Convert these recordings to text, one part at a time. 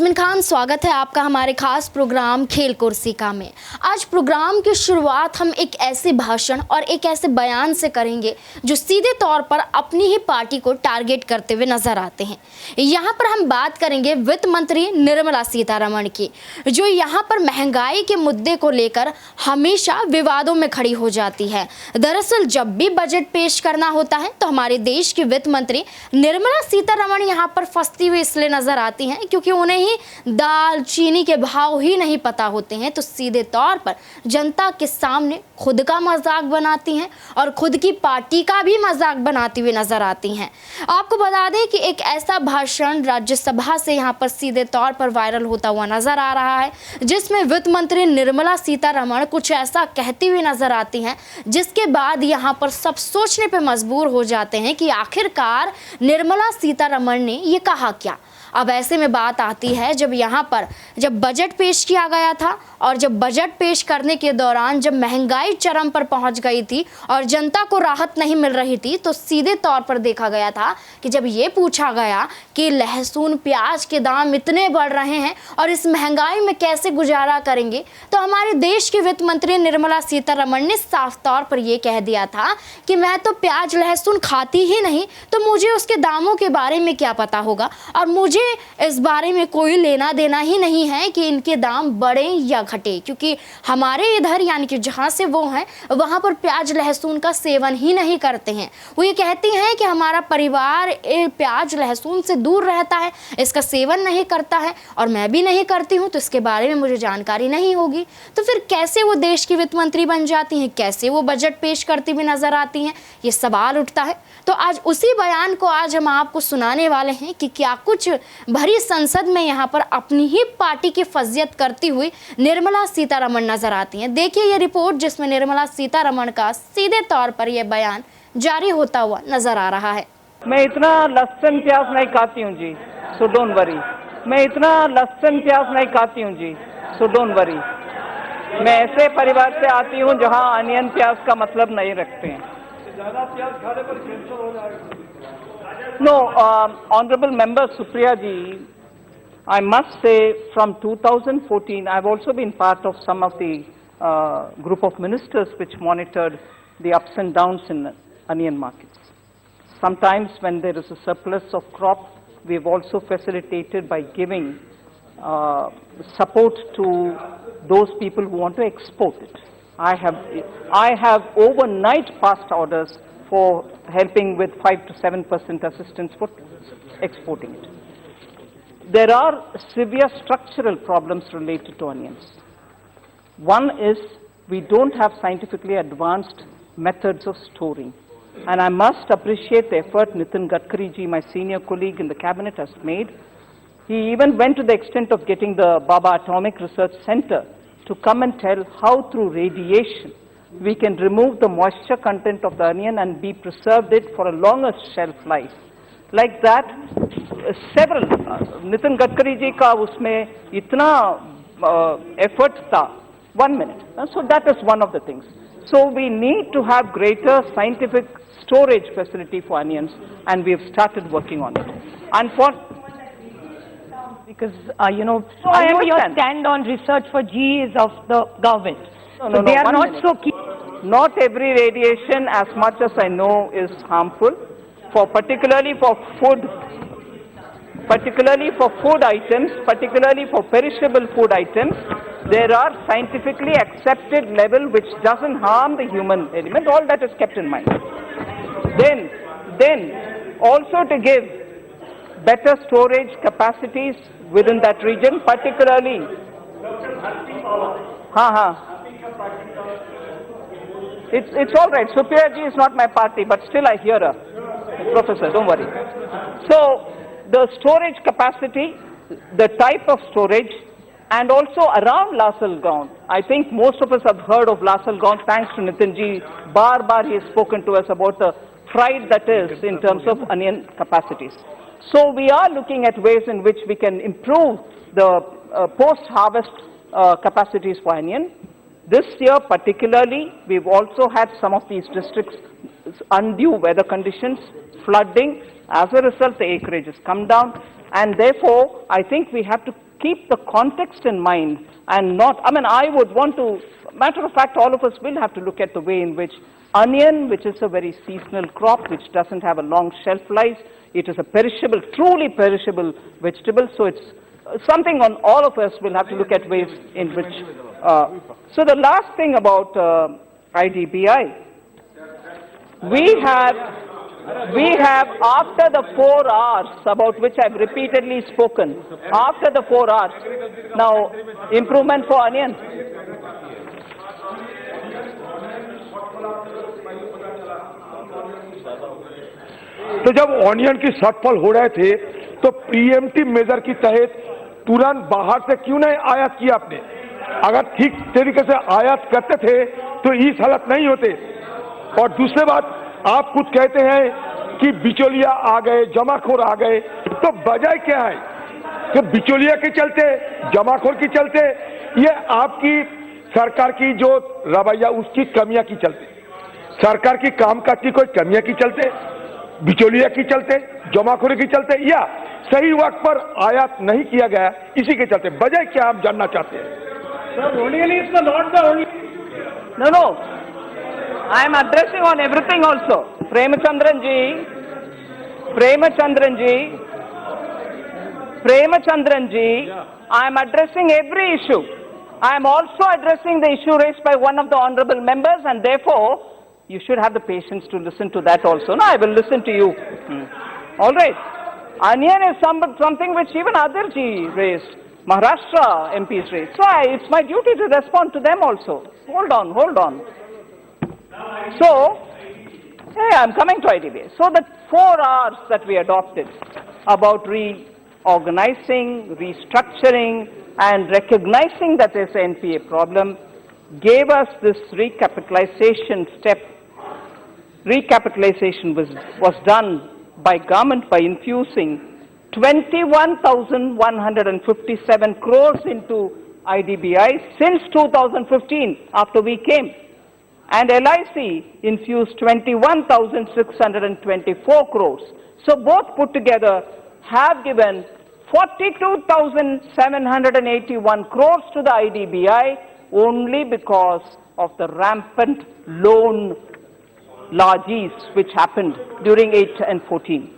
यास्मीन खान, स्वागत है आपका हमारे खास प्रोग्राम खेल कुर्सिका में। आज प्रोग्राम की शुरुआत हम एक ऐसे भाषण और एक ऐसे बयान से करेंगे जो सीधे तौर पर अपनी ही पार्टी को टारगेट करते हुए नजर आते हैं। यहाँ पर हम बात करेंगे वित्त मंत्री निर्मला सीतारमण की, जो यहाँ पर महंगाई के मुद्दे को लेकर हमेशा विवादों में खड़ी हो जाती है। दरअसल जब भी बजट पेश करना होता है तो हमारे देश की वित्त मंत्री निर्मला सीतारमण यहाँ पर फंसती हुई इसलिए नजर आती हैं क्योंकि उन्हें ही दाल चीनी के भाव ही नहीं पता होते हैं, तो सीधे तौर पर जनता के सामने खुद का मजाक बनाती हैं और खुद की पार्टी का भी मजाक बनाती हुई नजर आती हैं। आपको बता दें कि एक ऐसा भाषण राज्यसभा से यहाँ पर सीधे तौर पर वायरल होता हुआ नजर आ रहा है, जिसमें वित्त मंत्री निर्मला सीतारमण कुछ ऐसा कहती हुई नजर आती हैं, जिसके बाद यहाँ पर सब सोचने पर मजबूर हो जाते हैं कि आखिरकार निर्मला सीतारमण ने ये कहा क्या। अब ऐसे में बात आती है जब बजट पेश किया गया था और जब बजट पेश करने के दौरान जब महंगाई चरम पर पहुंच गई थी और जनता को राहत नहीं मिल रही थी, तो सीधे तौर पर देखा गया था कि जब ये पूछा गया कि लहसुन प्याज के दाम इतने बढ़ रहे हैं और इस महंगाई में कैसे गुजारा करेंगे, तो हमारे देश की वित्त मंत्री निर्मला सीतारमण ने साफ तौर पर यह कह दिया था कि मैं तो प्याज लहसुन खाती ही नहीं, तो मुझे उसके दामों के बारे में क्या पता होगा और मुझे इस बारे में कोई लेना देना ही नहीं है कि इनके दाम बढ़े या घटे, क्योंकि हमारे इधर यानी कि जहाँ से वो हैं वहाँ पर प्याज लहसुन का सेवन ही नहीं करते हैं। वो ये कहती हैं कि हमारा परिवार प्याज लहसुन से दूर रहता है, इसका सेवन नहीं करता है और मैं भी नहीं करती हूँ, तो इसके बारे में मुझे जानकारी नहीं होगी। तो फिर कैसे वो देश की वित्त मंत्री बन जाती हैं, कैसे वो बजट पेश करती हुई नजर आती हैं, ये सवाल उठता है। तो आज उसी बयान को आज हम आपको सुनाने वाले हैं कि क्या कुछ भरी संसद में यहाँ पर अपनी ही पार्टी की फजियत करती हुई निर्मला सीतारमण नजर आती हैं। देखिए ये रिपोर्ट, जिसमें निर्मला सीतारमण का सीधे तौर पर यह बयान जारी होता हुआ नजर आ रहा है। मैं इतना लहसुन प्याज नहीं खाती हूँ जी, सो डोंट वरी। मैं इतना लहसुन प्याज नहीं खाती हूँ जी, सो डोंट वरी। मैं ऐसे परिवार से आती हूँ जहाँ अनियन प्याज का मतलब नहीं रखते हैं। No, Honorable Member Supriya ji, I must say from 2014, I've also been part of some of the group of ministers which monitored the ups and downs in onion markets. Sometimes when there is a surplus of crop, we've also facilitated by giving support to those people who want to export it. I have overnight passed orders for helping with 5 to 7% assistance for exporting it. There are severe structural problems related to onions. One is we don't have scientifically advanced methods of storing. And I must appreciate the effort Nitin Gadkari ji, my senior colleague in the cabinet, has made. He even went to the extent of getting the Baba Atomic Research Center to come and tell how through radiation we can remove the moisture content of the onion and be preserved it for a longer shelf life. Like that, several, Nitin Gadkari ji ka usme itna effort tha, 1 minute. So that is one of the things. So we need to have greater scientific storage facility for onions, and we have started working on it. And for because I know your stand on research for G is of the government. So they are not so keen. Not every radiation, as much as I know, is harmful. Particularly for food items, particularly for perishable food items, there are scientifically accepted level which doesn't harm the human element. All that is kept in mind. Then also to give better storage capacities within that region, particularly. It's all right. Supriya ji is not my party, but still I hear her. Professor, don't worry. So the storage capacity, the type of storage, and also around Lasal Gaon. I think most of us have heard of Lasal Gaon thanks to Nitin ji. Bar he has spoken to us about the pride that is in terms of onion capacities. So we are looking at ways in which we can improve the post-harvest capacities for onion. This year particularly, we've also had some of these districts undue weather conditions, flooding. As a result, the acreage has come down. And therefore, I think we have to keep the context in mind and not, I would want to, matter of fact, all of us will have to look at the way in which onion, which is a very seasonal crop, which doesn't have a long shelf life, it is a perishable, truly perishable vegetable, so it's something on all of us will have to look at ways in which. So the last thing about IDBI, we have after the 4 hours about which I've repeatedly spoken, after the 4 hours, now improvement for onion. तो जब onion की shortfall हो रहे थे तो pre-emptive major के तहत तुरंत बाहर से क्यों नहीं आयात किया आपने? अगर ठीक तरीके से आयात करते थे तो इस हालत नहीं होते। और दूसरी बात, आप कुछ कहते हैं कि बिचौलिया आ गए, जमाखोर आ गए, तो वजह क्या है कि बिचौलिया के चलते, जमाखोर के चलते, ये आपकी सरकार की जो रवैया उसकी कमियां की चलते, सरकार की कामकाज की कोई कमियां की चलते, बिचौलिया की चलते, जमाखोरी की चलते, या सही वक्त पर आयात नहीं किया गया, इसी के चलते वजह क्या आप जानना चाहते हैं? No, I am addressing on everything also. Premachandran ji, I am addressing every issue. I am also addressing the issue raised by one of the honorable members, and therefore you should have the patience to listen to that also. No, I will listen to you. All right. Onion is something which even Adirji raised, Maharashtra MPs raised. So it's my duty to respond to them also. Hold on. So, I'm coming to IDBI. So the 4 Rs that we adopted about reorganizing, restructuring, and recognizing that there's an NPA problem gave us this recapitalization step. Recapitalization was done by government by infusing 21,157 crores into IDBI since 2015 after we came. And LIC infused 21,624 crores. So both put together have given 42,781 crores to the IDBI only because of the rampant loan largesse which happened during 8 and 14.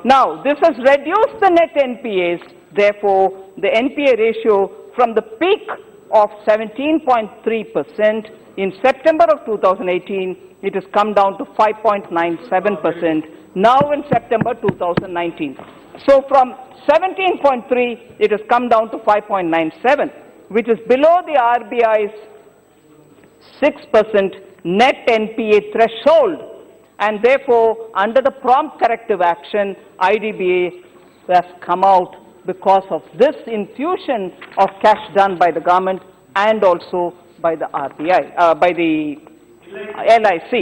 Now, this has reduced the net NPAs, therefore, the NPA ratio from the peak of 17.3% in September of 2018, it has come down to 5.97% now in September 2019. So from 17.3, it has come down to 5.97, which is below the RBI's 6% net NPA threshold, and therefore, under the prompt corrective action, IDBI has come out because of this infusion of cash done by the government and also by the RBI, by the LIC.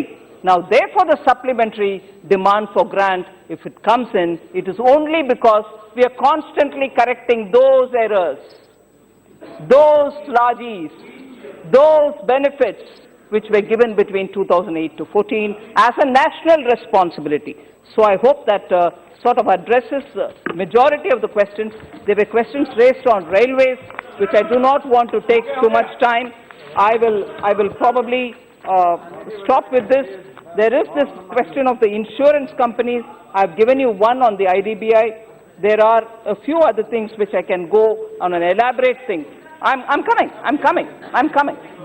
Now, therefore, the supplementary demand for grant, if it comes in, it is only because we are constantly correcting those errors, those largesse, those benefits which were given between 2008 to 14 as a national responsibility. So I hope that sort of addresses the majority of the questions. There were questions raised on railways, which I do not want to take too much time. I will probably stop with this. There is this question of the insurance companies. I've given you one on the IDBI. There are a few other things which I can go on an elaborate thing. I'm coming.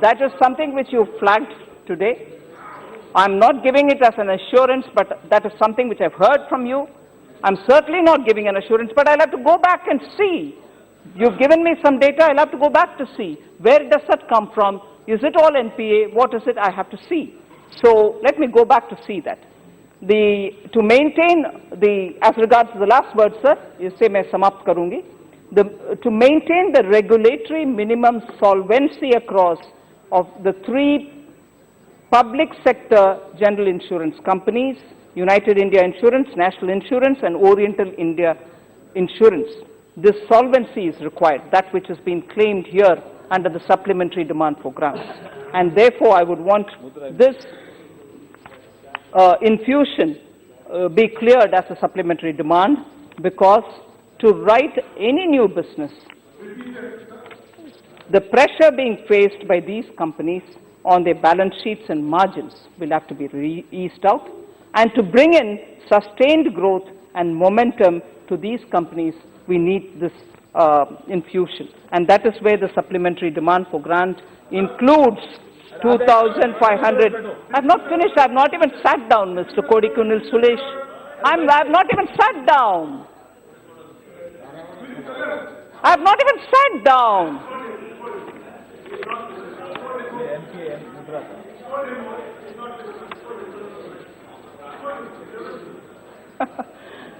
That is something which you flagged today. I'm not giving it as an assurance, but that is something which I've heard from you. I'm certainly not giving an assurance, but I'll have to go back and see. You've given me some data, I'll have to go back to see. Where does that come from? Is it all NPA? What is it? I have to see. So let me go back to see that. To maintain as regards to the last word, sir, इससे मैं समाप्त करूँगी. To maintain the regulatory minimum solvency across of the 3 public sector general insurance companies, United India Insurance, National Insurance, and Oriental India Insurance. This solvency is required, that which has been claimed here under the supplementary demand for grants. And therefore, I would want this infusion be cleared as a supplementary demand, because to write any new business, the pressure being faced by these companies on their balance sheets and margins will have to be eased out. And to bring in sustained growth and momentum to these companies, we need this infusion. And that is where the supplementary demand for grant includes 2,500. I've not finished. I've not even sat down, Mr. Kodikunil Sulesh. I've not even sat down. I've not even sat down.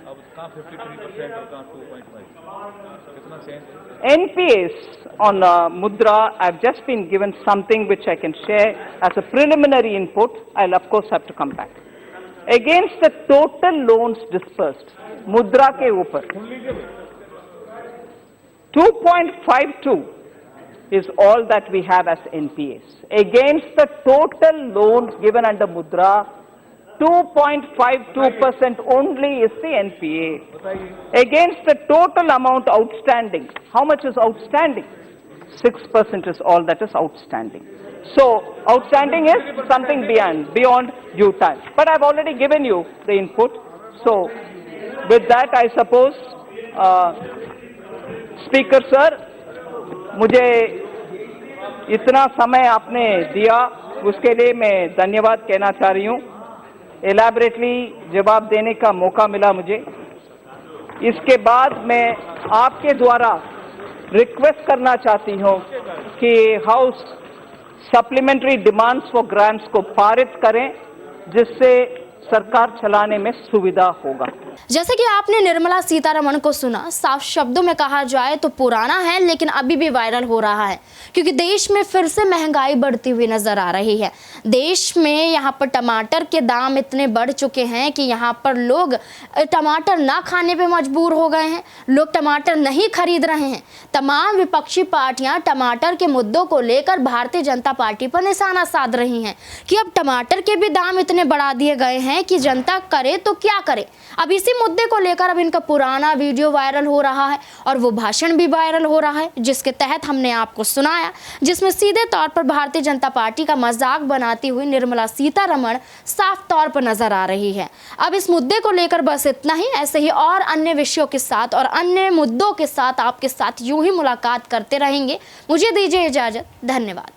अब कहाँ 53% और कहाँ 2.5 कितना change NPAs on Mudra, I've just been given something which I can share as a preliminary input. I'll of course have to come back. Against the total loans dispersed, Mudra ke upar, 2.52 is all that we have as NPAs. Against the total loans given under Mudra, 2.52% only is the NPA. Against the total amount outstanding, how much is outstanding? 6% is all that is outstanding. So, outstanding is something beyond due time. But I've already given you the input. So, with that, I suppose, Speaker Sir, मुझे इतना समय आपने दिया, उसके लिए मैं धन्यवाद कहना चाह रही हूँ. एलैबोरेटली जवाब देने का मौका मिला मुझे. इसके बाद मैं आपके द्वारा रिक्वेस्ट करना चाहती हूँ कि house supplementary demands for grants को पारित करें, जिससे सरकार चलाने में सुविधा होगा. जैसे कि आपने निर्मला सीतारमण को सुना, साफ शब्दों में कहा जाए तो पुराना है लेकिन अभी भी वायरल हो रहा है, क्योंकि देश में फिर से महंगाई बढ़ती हुई नजर आ रही है. देश में यहाँ पर टमाटर के दाम इतने बढ़ चुके हैं कि यहाँ पर लोग टमाटर ना खाने पे मजबूर हो गए हैं. लोग टमाटर नहीं खरीद रहे हैं. तमाम विपक्षी पार्टियां टमाटर के मुद्दों को लेकर भारतीय जनता पार्टी पर निशाना साध रही हैं कि अब टमाटर के भी दाम इतने बढ़ा दिए गए हैं कि जनता करे तो क्या करे. अब इसी मुद्दे को लेकर अब इनका पुराना वीडियो वायरल हो रहा है और वो भाषण भी वायरल हो रहा है, जिसके तहत हमने आपको सुनाया, जिसमें सीधे तौर पर भारतीय जनता पार्टी का मजाक बनाती हुई निर्मला सीतारमण साफ तौर पर नजर आ रही है. अब इस मुद्दे को लेकर बस इतना ही. ऐसे ही और अन्य विषयों के साथ और अन्य मुद्दों के साथ आपके साथ यूं ही मुलाकात करते रहेंगे. मुझे दीजिए इजाजत. धन्यवाद.